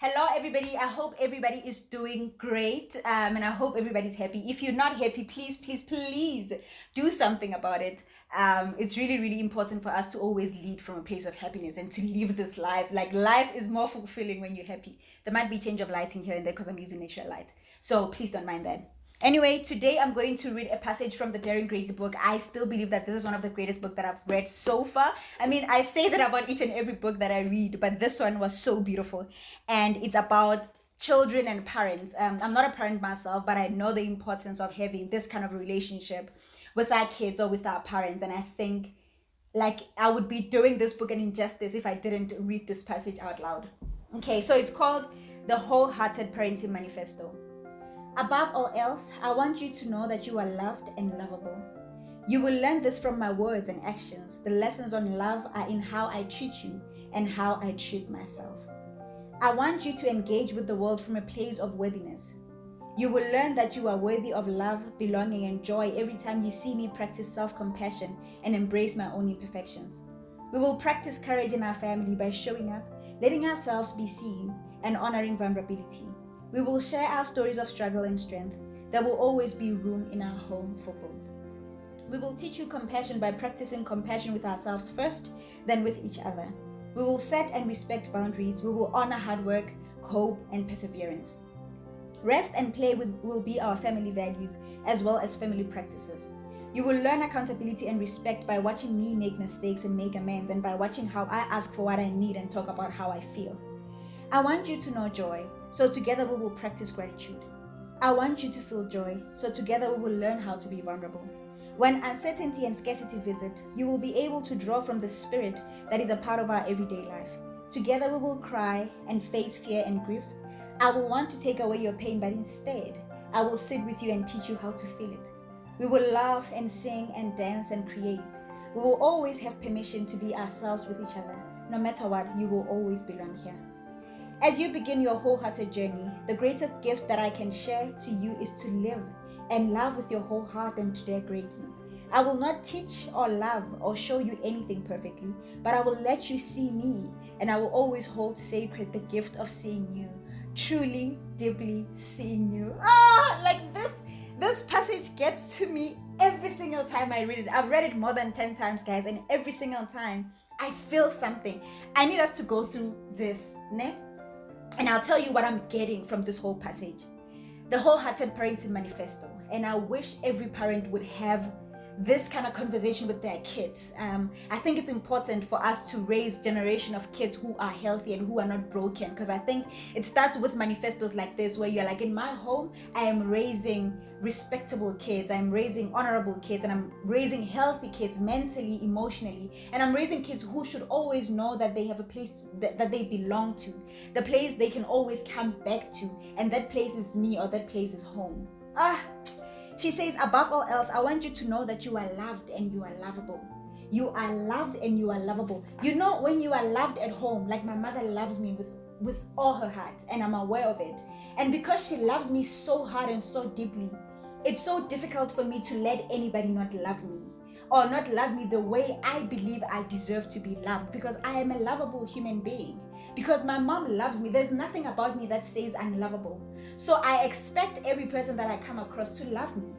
Hello, everybody. I hope everybody is doing great, and I hope everybody's happy. If you're not happy, please do something about it. It's really, really important for us to always lead from a place of happiness and to live this life. Like, life is more fulfilling when you're happy. There might be change of lighting here and there because I'm using natural light. So please don't mind that. Anyway, today I'm going to read a passage from the Daring Greatly book. I still believe that this is one of the greatest books that I've read so far. I mean, I say that about each and every book that I read, but this one was so beautiful. And it's about children and parents. I'm not a parent myself, but I know the importance of having this kind of relationship with our kids or with our parents. And I think like I would be doing this book an injustice if I didn't read this passage out loud. Okay, so it's called The Wholehearted Parenting Manifesto. Above all else, I want you to know that you are loved and lovable. You will learn this from my words and actions. The lessons on love are in how I treat you and how I treat myself. I want you to engage with the world from a place of worthiness. You will learn that you are worthy of love, belonging, and joy every time you see me practice self-compassion and embrace my own imperfections. We will practice courage in our family by showing up, letting ourselves be seen, and honoring vulnerability. We will share our stories of struggle and strength. There will always be room in our home for both. We will teach you compassion by practicing compassion with ourselves first, then with each other. We will set and respect boundaries. We will honor hard work, hope, and perseverance. Rest and play will be our family values as well as family practices. You will learn accountability and respect by watching me make mistakes and make amends, and by watching how I ask for what I need and talk about how I feel. I want you to know joy, so together we will practice gratitude. I want you to feel joy, so together we will learn how to be vulnerable. When uncertainty and scarcity visit, you will be able to draw from the spirit that is a part of our everyday life. Together we will cry and face fear and grief. I will want to take away your pain, but instead, I will sit with you and teach you how to feel it. We will laugh and sing and dance and create. We will always have permission to be ourselves with each other. No matter what, you will always belong here. As you begin your wholehearted journey, the greatest gift that I can share to you is to live and love with your whole heart and to dare greatly. I will not teach or love or show you anything perfectly, but I will let you see me, and I will always hold sacred the gift of seeing you, truly, deeply seeing you. Like this passage gets to me every single time I read it. I've read it more than 10 times, guys, and every single time I feel something. I need us to go through this, ne? And I'll tell you what I'm getting from this whole passage. The Wholehearted Parenting Manifesto. And I wish every parent would have this kind of conversation with their kids. I think it's important for us to raise generation of kids who are healthy and who are not broken, because I think it starts with manifestos like this, where you're like, in my home I am raising respectable kids, I'm raising honorable kids, and I'm raising healthy kids mentally, emotionally, and I'm raising kids who should always know that they have a place that they belong to, the place they can always come back to, and that place is me, or that place is home. She says, above all else, I want you to know that you are loved and you are lovable. You are loved and you are lovable. You know, when you are loved at home, like my mother loves me with all her heart, and I'm aware of it. And because she loves me so hard and so deeply, it's so difficult for me to let anybody not love me, or not love me the way I believe I deserve to be loved, because I am a lovable human being. Because my mom loves me, there's nothing about me that says unlovable. So I expect every person that I come across to love me,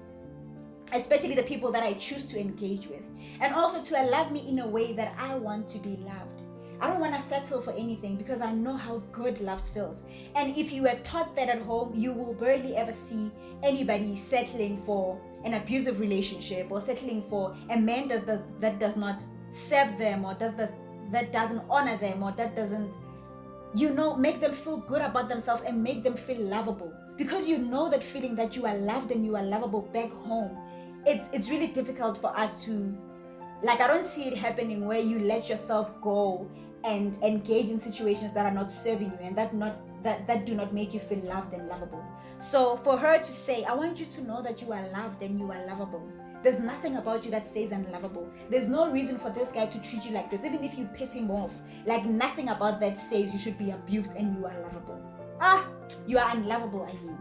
especially the people that I choose to engage with, and also to love me in a way that I want to be loved. I don't want to settle for anything, because I know how good love feels. And if you were taught that at home, you will barely ever see anybody settling for an abusive relationship, or settling for a man that does not serve them, or that doesn't honor them, or that doesn't, make them feel good about themselves and make them feel lovable. Because you know that feeling that you are loved and you are lovable back home, it's really difficult for us to, I don't see it happening where you let yourself go and engage in situations that are not serving you and that do not make you feel loved and lovable. So for her to say, I want you to know that you are loved and you are lovable. There's nothing about you that says unlovable. There's no reason for this guy to treat you like this, even if you piss him off. Like, nothing about that says you should be abused and you are lovable. You are unlovable, I mean.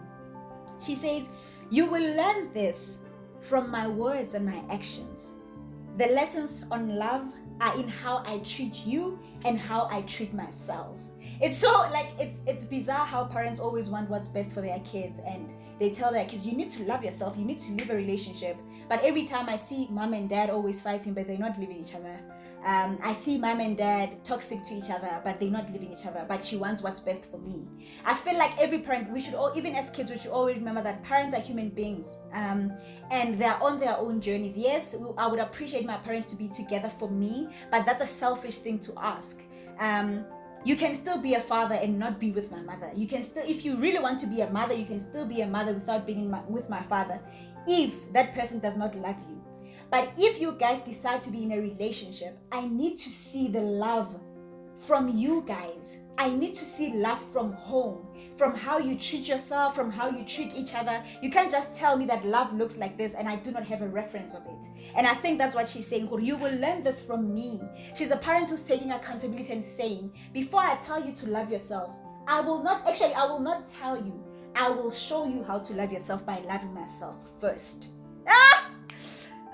She says, you will learn this from my words and my actions. The lessons on love are in how I treat you and how I treat myself. It's so like it's bizarre how parents always want what's best for their kids, and they tell their kids, you need to love yourself, you need to live a relationship. But every time I see mom and dad always fighting, but they're not living each other. I see mom and dad toxic to each other, but they're not living each other. But she wants what's best for me. I feel like every parent, we should all, even as kids, we should always remember that parents are human beings, and they're on their own journeys. Yes, I would appreciate my parents to be together for me, but that's a selfish thing to ask. You can still be a father and not be with my mother. You can still, if you really want to be a mother, you can still be a mother without being with my father, if that person does not love you. But if you guys decide to be in a relationship, I need to see the love from you guys. I need to see love from home, from how you treat yourself, from how you treat each other. You can't just tell me that love looks like this and I do not have a reference of it. And I think that's what she's saying. You will learn this from me. She's a parent who's taking accountability and saying, before I tell you to love yourself, I will not tell you. I will show you how to love yourself by loving myself first.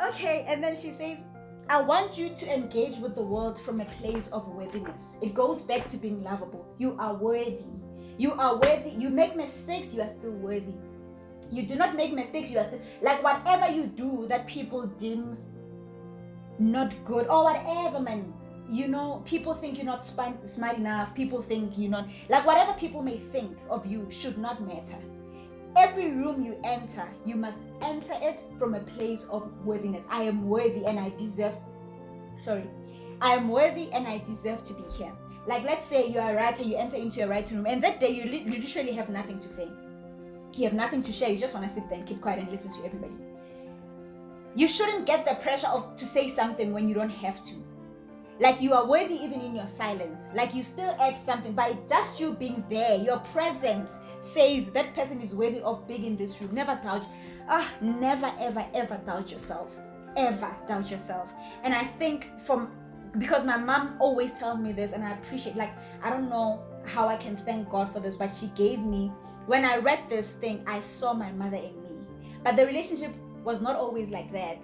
Okay, and then she says, I want you to engage with the world from a place of worthiness. It goes back to being lovable. You are worthy. You are worthy. You make mistakes, you are still worthy. You do not make mistakes, you are still, like whatever you do that people deem not good or whatever, man. You know, people think you're not smart enough. People think you're not, like whatever people may think of you should not matter. Every room you enter, you must enter it from a place of worthiness. I am worthy and I deserve to be here. Like let's say you are a writer, you enter into a writing room, and that day you literally have nothing to say. You have nothing to share, you just want to sit there and keep quiet and listen to everybody. You shouldn't get the pressure to say something when you don't have to. Like you are worthy even in your silence. Like you still add something by just you being there. Your presence says that person is worthy of being in this room. Never doubt. Never ever doubt yourself. Ever doubt yourself. And I think because my mom always tells me this, and I appreciate, like, I don't know how I can thank God for this, but she gave me, when I read this thing, I saw my mother in me. But the relationship was not always like that.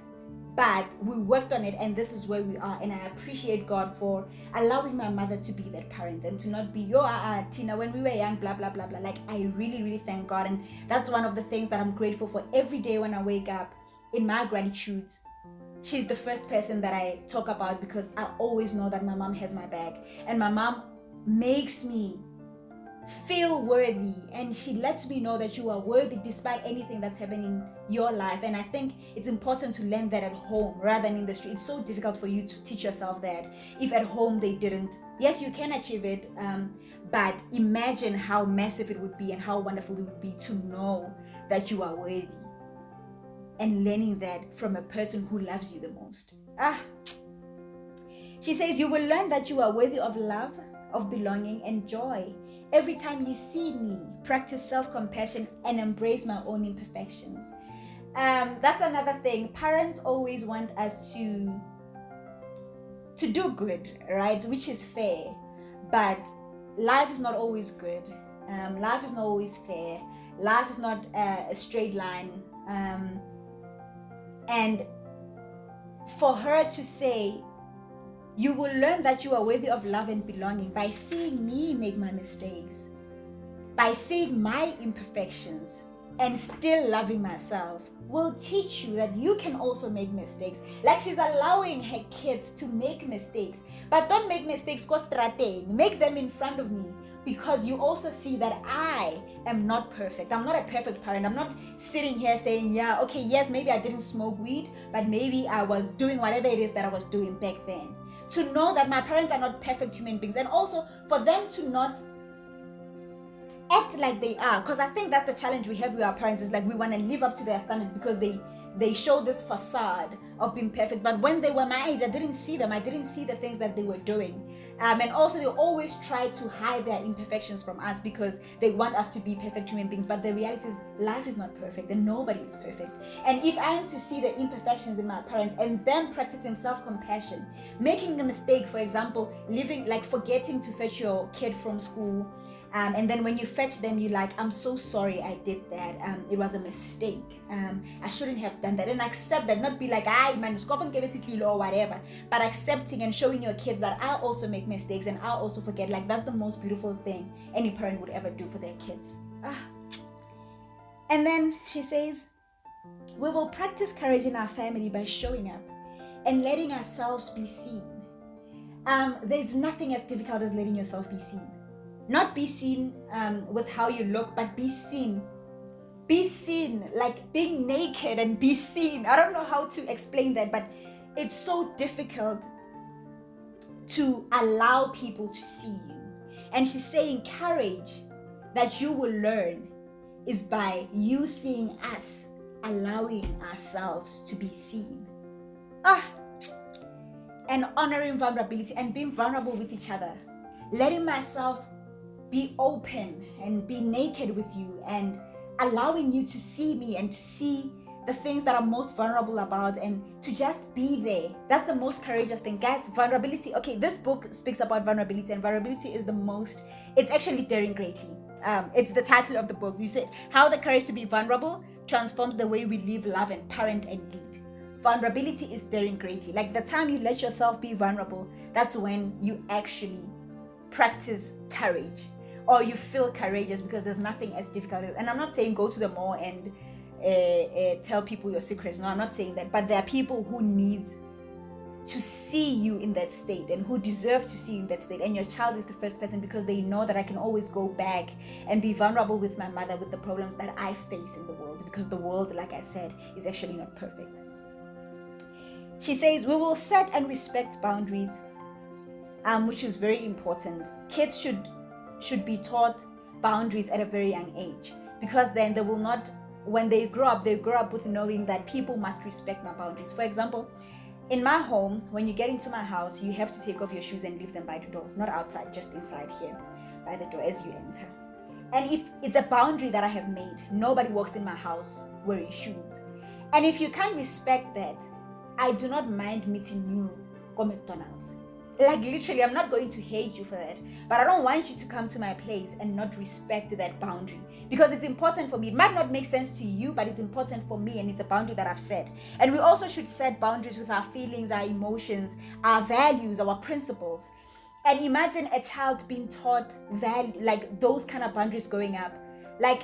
But we worked on it, and this is where we are. And I appreciate God for allowing my mother to be that parent and to not be Tina when we were young, blah blah blah blah. Like I really thank God, and that's one of the things that I'm grateful for every day when I wake up. In my gratitudes, she's the first person that I talk about, because I always know that my mom has my back, and my mom makes me feel worthy, and she lets me know that you are worthy despite anything that's happening in your life. And I think it's important to learn that at home rather than in the street. It's so difficult for you to teach yourself that if at home they didn't. Yes, you can achieve it, but imagine how massive it would be and how wonderful it would be to know that you are worthy, and learning that from a person who loves you the most. She says, you will learn that you are worthy of love, of belonging and joy. Every time you see me, practice self-compassion and embrace my own imperfections. That's another thing. Parents always want us to do good, right? Which is fair. But life is not always good. Life is not always fair. Life is not a straight line. And for her to say, you will learn that you are worthy of love and belonging by seeing me make my mistakes, by seeing my imperfections and still loving myself, will teach you that you can also make mistakes. Like she's allowing her kids to make mistakes, but don't make mistakes make them in front of me, because you also see that I am not perfect. I'm not a perfect parent. I'm not sitting here saying, yeah, okay, yes, maybe I didn't smoke weed, but maybe I was doing whatever it is that I was doing back then. To know that my parents are not perfect human beings, and also for them to not act like they are, because I think that's the challenge we have with our parents, is like we want to live up to their standard because they show this facade of being perfect. But when they were my age, I didn't see them. I didn't see the things that they were doing. And also they always try to hide their imperfections from us because they want us to be perfect human beings. But the reality is life is not perfect and nobody is perfect. And if I am to see the imperfections in my parents and then practicing self-compassion, making a mistake, for example, forgetting to fetch your kid from school, And then when you fetch them, you're like, I'm so sorry I did that. It was a mistake. I shouldn't have done that. And accept that, not be like, man, or whatever. But accepting and showing your kids that I also make mistakes and I also forget. Like, that's the most beautiful thing any parent would ever do for their kids. And then she says, we will practice courage in our family by showing up and letting ourselves be seen. There's nothing as difficult as letting yourself be seen. Not be seen with how you look, but be seen. Be seen, like being naked and be seen. I don't know how to explain that, but it's so difficult to allow people to see you. And she's saying courage that you will learn is by you seeing us, allowing ourselves to be seen. And honoring vulnerability and being vulnerable with each other. Letting myself be open and be naked with you and allowing you to see me and to see the things that I'm most vulnerable about and to just be there. That's the most courageous thing. Guys, vulnerability. Okay, this book speaks about vulnerability, and vulnerability is it's actually daring greatly. It's the title of the book. You said how the courage to be vulnerable transforms the way we live, love, and parent and lead. Vulnerability is daring greatly. Like the time you let yourself be vulnerable, that's when you actually practice courage. Or you feel courageous, because there's nothing as difficult. And I'm not saying go to the mall and tell people your secrets. No, I'm not saying that. But there are people who need to see you in that state and who deserve to see you in that state. And your child is the first person, because they know that I can always go back and be vulnerable with my mother with the problems that I face in the world. Because the world, like I said, is actually not perfect. She says, we will set and respect boundaries, which is very important. Kids should be taught boundaries at a very young age, because then they will not, when they grow up with knowing that people must respect my boundaries. For example, in my home, when you get into my house, you have to take off your shoes and leave them by the door, not outside, just inside here by the door as you enter. And if it's a boundary that I have made, nobody walks in my house wearing shoes. And if you can't respect that, I do not mind meeting you at McDonald's. Like literally, I'm not going to hate you for that, but I don't want you to come to my place and not respect that boundary, because it's important for me. It might not make sense to you, but it's important for me, and it's a boundary that I've set. And we also should set boundaries with our feelings, our emotions, our values, our principles. And imagine a child being taught value, like those kind of boundaries growing up. Like,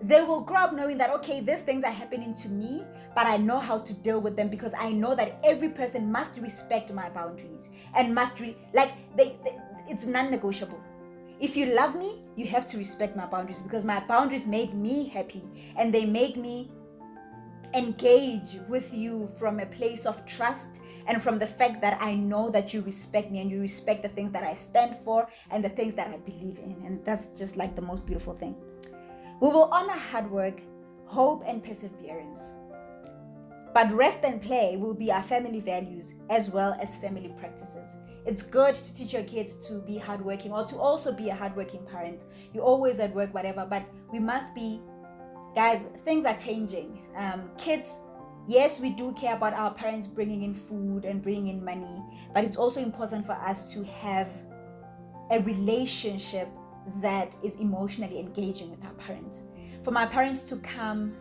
they will grow up knowing that, okay, these things are happening to me, but I know how to deal with them, because I know that every person must respect my boundaries and it's non-negotiable. If you love me, you have to respect my boundaries, because my boundaries make me happy and they make me engage with you from a place of trust and from the fact that I know that you respect me and you respect the things that I stand for and the things that I believe in. And that's just like the most beautiful thing. We will honor hard work, hope, and perseverance. But rest and play will be our family values as well as family practices. It's good to teach your kids to be hardworking, or to also be a hardworking parent. You're always at work, whatever, but we must be, guys, things are changing. Kids, yes, we do care about our parents bringing in food and bringing in money, but it's also important for us to have a relationship that is emotionally engaging with our parents. For my parents to come,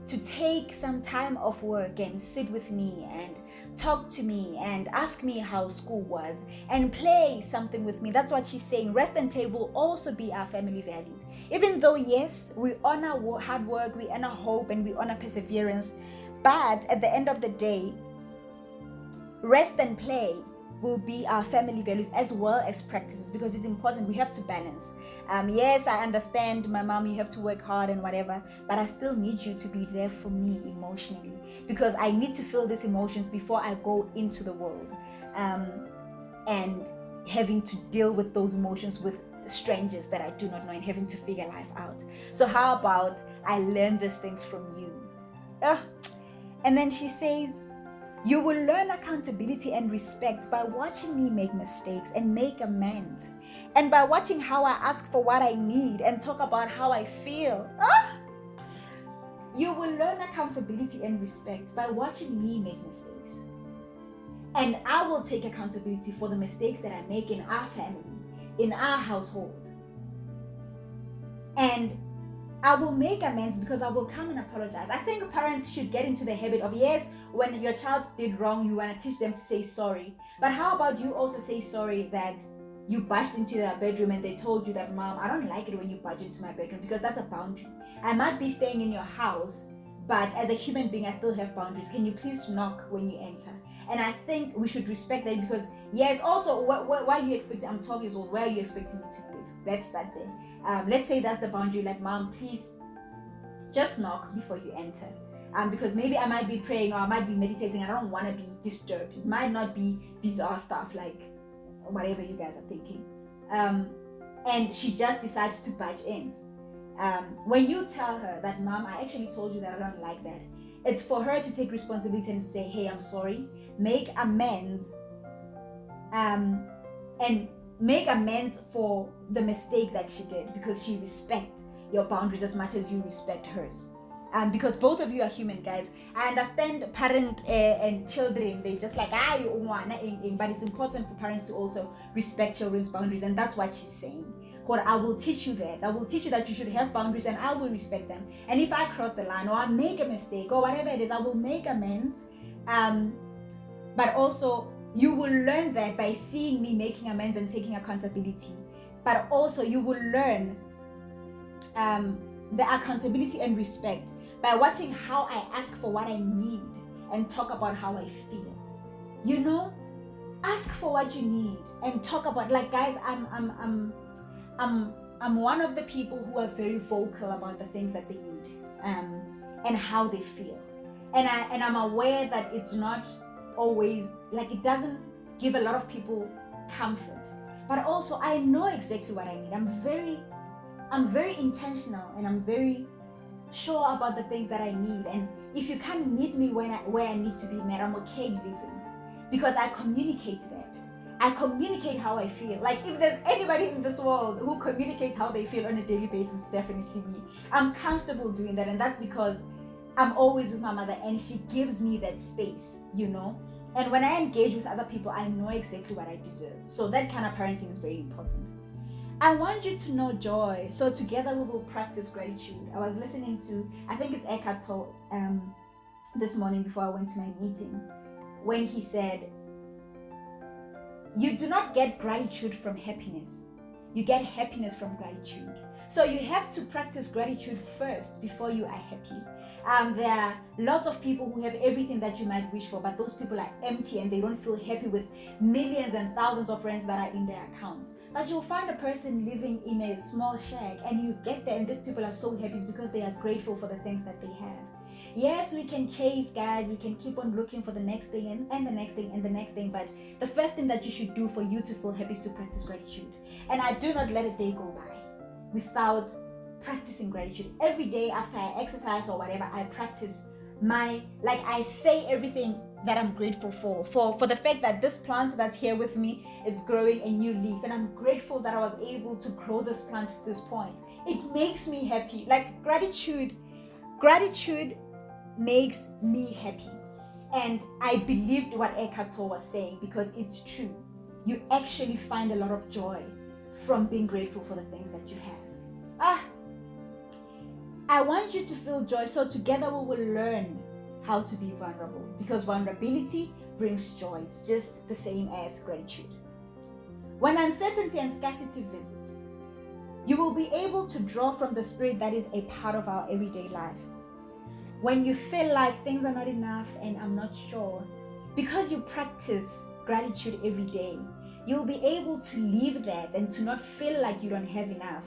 to take some time off work and sit with me and talk to me and ask me how school was and play something with me. That's what she's saying. Rest and play will also be our family values. Even though, yes, we honor hard work, we honor hope, and we honor perseverance, but at the end of the day, rest and play will be our family values as well as practices, because it's important. We have to balance. Yes, I understand, my mom, you have to work hard and whatever, but I still need you to be there for me emotionally, because I need to feel these emotions before I go into the world, and having to deal with those emotions with strangers that I do not know and having to figure life out. So how about I learn these things from you? And then she says, you will learn accountability and respect by watching me make mistakes and make amends, and by watching how I ask for what I need and talk about how I feel. You will learn accountability and respect by watching me make mistakes, and I will take accountability for the mistakes that I make in our family, in our household. And I will make amends because I will come and apologize. I think parents should get into the habit of, yes, when your child did wrong, you want to teach them to say sorry. But how about you also say sorry that you barged into their bedroom and they told you that, Mom, I don't like it when you barge into my bedroom, because that's a boundary. I might be staying in your house, but as a human being, I still have boundaries. Can you please knock when you enter? And I think we should respect that, because yes, also, why are you expecting, I'm 12 years old, why are you expecting me to live? Let's start there. Let's say that's the boundary, like, Mom, please just knock before you enter. Because maybe I might be praying or I might be meditating. I don't want to be disturbed. It might not be bizarre stuff like whatever you guys are thinking. And she just decides to barge in. When you tell her that, Mom, I actually told you that I don't like that, it's for her to take responsibility and say, hey, I'm sorry, make amends, and make amends for the mistake that she did, because she respects your boundaries as much as you respect hers. Because both of you are human, guys. I understand parent and children, they just like, you want, but it's important for parents to also respect children's boundaries, and that's what she's saying. I will teach you that. I will teach you that you should have boundaries, and I will respect them. And if I cross the line or I make a mistake or whatever it is, I will make amends. But also, you will learn that by seeing me making amends and taking accountability. But also, you will learn the accountability and respect by watching how I ask for what I need and talk about how I feel. You know, ask for what you need and talk about, like, guys, I'm one of the people who are very vocal about the things that they need and how they feel. And I'm aware that it's not always, like, it doesn't give a lot of people comfort. But also, I know exactly what I need. I'm very intentional, and I'm very sure about the things that I need. And if you can't meet me where I need to be met, I'm okay leaving, because I communicate that. I communicate how I feel. Like, if there's anybody in this world who communicates how they feel on a daily basis, definitely me. I'm comfortable doing that, and that's because I'm always with my mother, and she gives me that space, you know. And when I engage with other people, I know exactly what I deserve. So that kind of parenting is very important. I want you to know joy. So together we will practice gratitude. I was listening to, I think it's Eckhart Tolle, this morning before I went to my meeting, when he said, you do not get gratitude from happiness. You get happiness from gratitude. So you have to practice gratitude first before you are happy. There are lots of people who have everything that you might wish for, but those people are empty and they don't feel happy with millions and thousands of friends that are in their accounts. But you'll find a person living in a small shack, and you get there and these people are so happy because they are grateful for the things that they have. Yes, we can chase, guys. We can keep on looking for the next thing and the next thing and the next thing. But the first thing that you should do for you to feel happy is to practice gratitude. And I do not let a day go by without practicing gratitude. Every day after I exercise or whatever, I practice I say everything that I'm grateful for the fact that this plant that's here with me is growing a new leaf, and I'm grateful that I was able to grow this plant to this point. It makes me happy. Like, gratitude makes me happy. And I believed what Eckhart Tolle was saying, because it's true. You actually find a lot of joy from being grateful for the things that you have. I want you to feel joy, so together we will learn how to be vulnerable, because vulnerability brings joy. It's just the same as gratitude. When uncertainty and scarcity visit, you will be able to draw from the spirit that is a part of our everyday life. When you feel like things are not enough and I'm not sure, because you practice gratitude every day, you'll be able to leave that and to not feel like you don't have enough,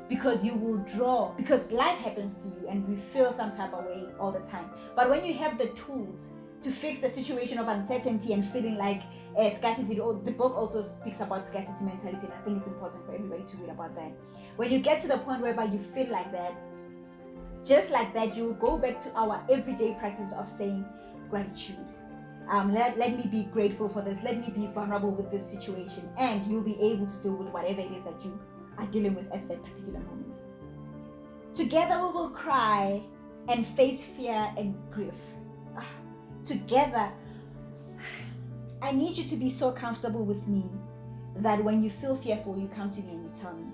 because you will draw, because life happens to you and we feel some type of way all the time. But when you have the tools to fix the situation of uncertainty and feeling like scarcity, the book also speaks about scarcity mentality, and I think it's important for everybody to read about that. When you get to the point whereby you feel like that, just like that, you will go back to our everyday practice of saying gratitude. Let me be grateful for this. Let me be vulnerable with this situation, and you'll be able to deal with whatever it is that you are dealing with at that particular moment. Together we will cry and face fear and grief. Together, I need you to be so comfortable with me that when you feel fearful, you come to me and you tell me.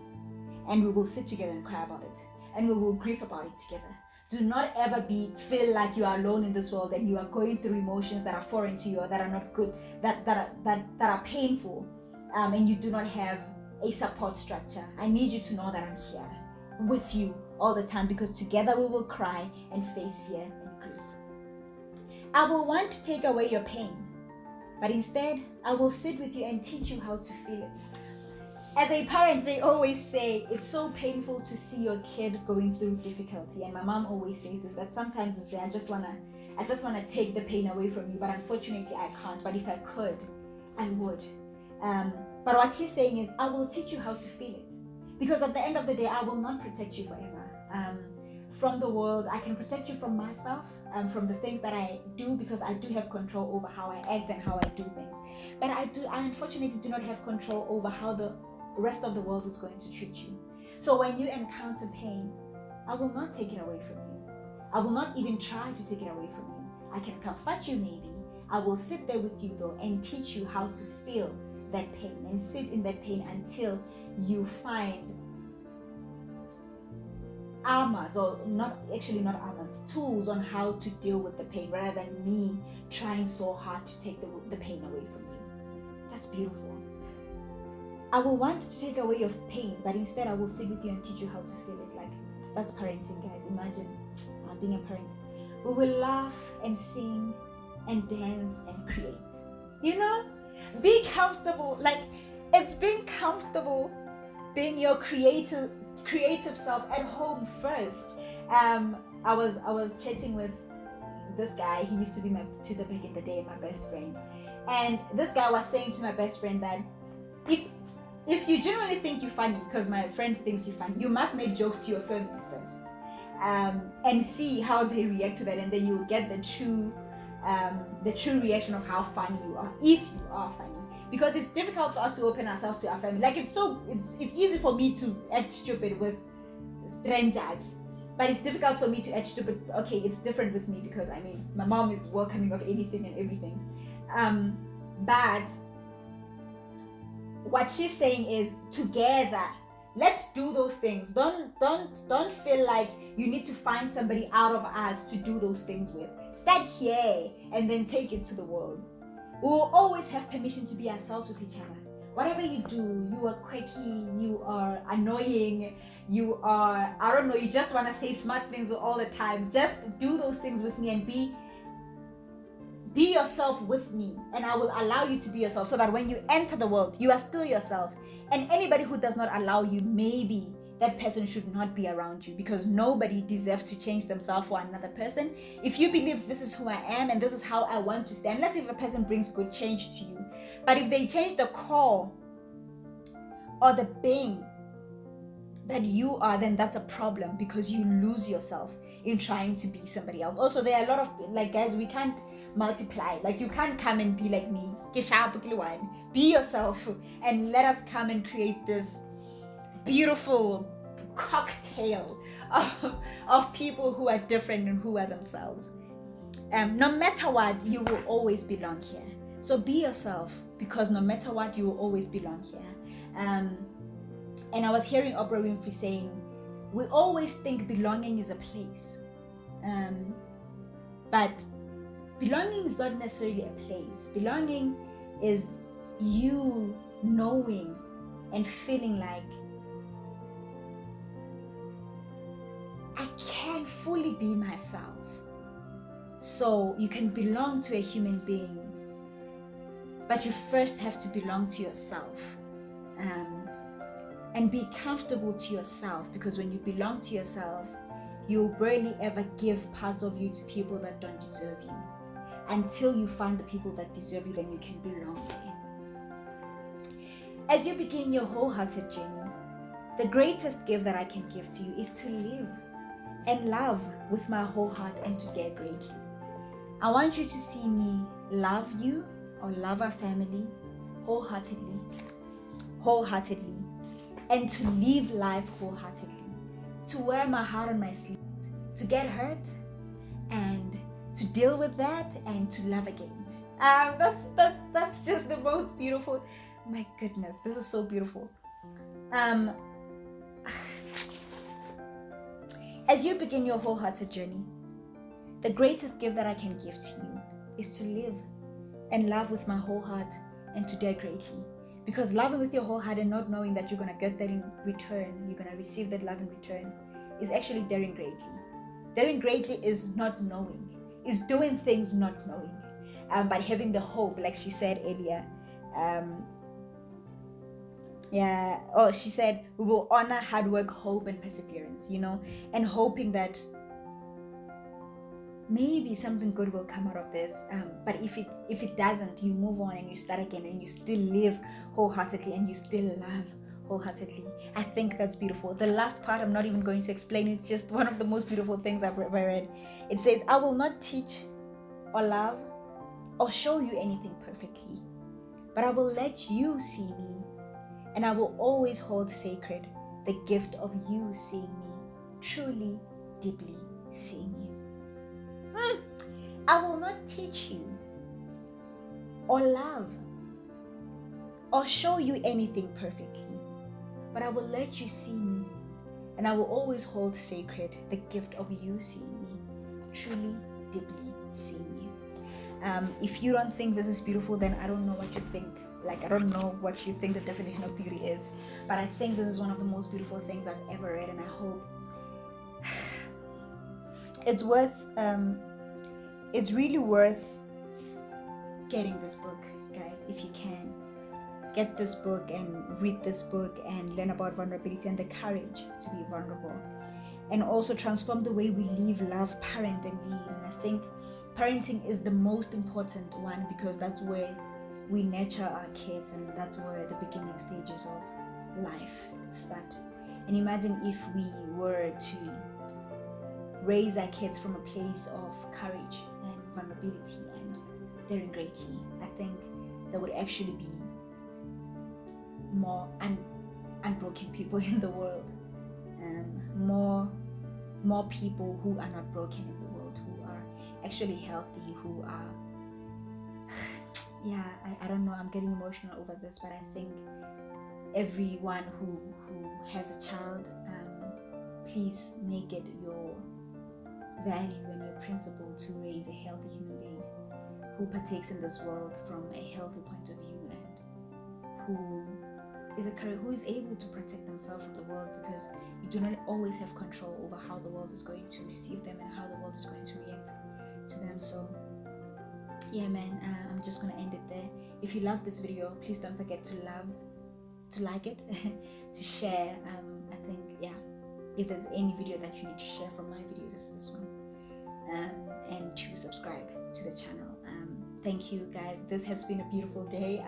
and we will sit together and cry about it, and we will grieve about it together. Do not ever feel like you are alone in this world and you are going through emotions that are foreign to you or that are not good, that are painful, and you do not have a support structure. I need you to know that I'm here with you all the time, because together we will cry and face fear and grief. I will want to take away your pain, but instead I will sit with you and teach you how to feel it. As a parent, they always say it's so painful to see your kid going through difficulty, and my mom always says this, that sometimes they say, I just wanna take the pain away from you, but unfortunately I can't. But if I could, I would. But what she's saying is, I will teach you how to feel it, because at the end of the day, I will not protect you forever from the world. I can protect you from myself, from the things that I do, because I do have control over how I act and how I do things. But I unfortunately do not have control over how the rest of the world is going to treat you. So when you encounter pain, I will not take it away from you. I will not even try to take it away from you. I can comfort you maybe. I will sit there with you though and teach you how to feel that pain and sit in that pain until you find armors, or not armors, tools on how to deal with the pain, rather than me trying so hard to take the pain away from you. That's beautiful. I will want to take away your pain, but instead I will sit with you and teach you how to feel it. Like, that's parenting, guys. Imagine being a parent. We will laugh and sing and dance and create. You know, be comfortable. Like, it's being comfortable being your creative self at home first. I was chatting with this guy. He used to be my tutor back in the day, my best friend. And this guy was saying to my best friend that if you genuinely think you're funny, because my friend thinks you're funny, you must make jokes to your family first, and see how they react to that, and then you'll get the true reaction of how funny you are, if you are funny. Because it's difficult for us to open ourselves to our family. Like, it's easy for me to act stupid with strangers, but it's difficult for me to act stupid. Okay, it's different with me because I mean my mom is welcoming of anything and everything, but what she's saying is, together, let's do those things. Don't feel like you need to find somebody out of us to do those things with. Start here and then take it to the world. We will always have permission to be ourselves with each other. Whatever you do, you are quirky, you are annoying, you are, I don't know, you just want to say smart things all the time. Just do those things with me and be yourself with me, and I will allow you to be yourself, so that when you enter the world, you are still yourself. And anybody who does not allow you, maybe that person should not be around you, because nobody deserves to change themselves for another person. If you believe this is who I am and this is how I want to stay, unless if a person brings good change to you, but if they change the core or the being that you are, then that's a problem, because you lose yourself in trying to be somebody else. Also, there are a lot of, like, guys, we can't multiply. Like, you can't come and be like me. Be yourself and let us come and create this beautiful cocktail of people who are different and who are themselves. No matter what, you will always belong here. So be yourself, because no matter what, you will always belong here. And I was hearing Oprah Winfrey saying, we always think belonging is a place, but belonging is not necessarily a place. Belonging is you knowing and feeling like, I can fully be myself. So you can belong to a human being, but you first have to belong to yourself, and be comfortable to yourself, because when you belong to yourself, you'll barely ever give parts of you to people that don't deserve you. Until you find the people that deserve you, then you can belong there. As you begin your wholehearted journey, the greatest gift that I can give to you is to live and love with my whole heart and to dare greatly. I want you to see me love you or love our family wholeheartedly, and to live life wholeheartedly, to wear my heart on my sleeve, to get hurt and to deal with that and to love again. That's just the most beautiful. My goodness, this is so beautiful. As you begin your wholehearted journey, the greatest gift that I can give to you is to live and love with my whole heart and to dare greatly. Because loving with your whole heart and not knowing that you're going to get that in return, you're going to receive that love in return, is actually daring greatly. Daring greatly is not knowing, is doing things not knowing, but having the hope, like she said earlier. She said, we will honor hard work, hope, and perseverance, and hoping that maybe something good will come out of this. But if it doesn't, you move on and you start again and you still live wholeheartedly and you still love wholeheartedly. I think that's beautiful. The last part, I'm not even going to explain it. Just one of the most beautiful things I've ever read. It says, I will not teach or love or show you anything perfectly, but I will let you see me, and I will always hold sacred the gift of you seeing me, truly, deeply seeing you. I will not teach you or love or show you anything perfectly, but I will let you see me, and I will always hold sacred the gift of you seeing me, truly, deeply seeing you. If you don't think this is beautiful, then I don't know what you think. Like, I don't know what you think the definition of beauty is, but I think this is one of the most beautiful things I've ever read, and I hope it's really worth getting this book, guys. If you can, get this book and read this book and learn about vulnerability and the courage to be vulnerable, and also transform the way we live, love, parent, and lead. And I think parenting is the most important one, because that's where we nurture our kids, and that's where the beginning stages of life start. And imagine if we were to raise our kids from a place of courage and vulnerability and daring greatly. I think there would actually be more unbroken people in the world, and more people who are not broken in the world, who are actually healthy, who are I don't know, I'm getting emotional over this, but I think everyone who has a child, please make it your value and your principle to raise a healthy human being who partakes in this world from a healthy point of view, and who is able to protect themselves from the world, because you do not always have control over how the world is going to receive them and how the world is going to react to them. So yeah, man, I'm just gonna end it there. If you love this video, please don't forget to like it, to share. I think, if there's any video that you need to share from my videos, it's this one, and to subscribe to the channel. Thank you, guys. This has been a beautiful day.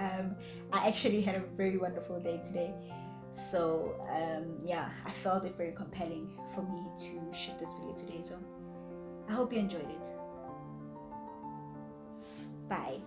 I actually had a very wonderful day today, so I felt it very compelling for me to shoot this video today. So I hope you enjoyed it. Bye.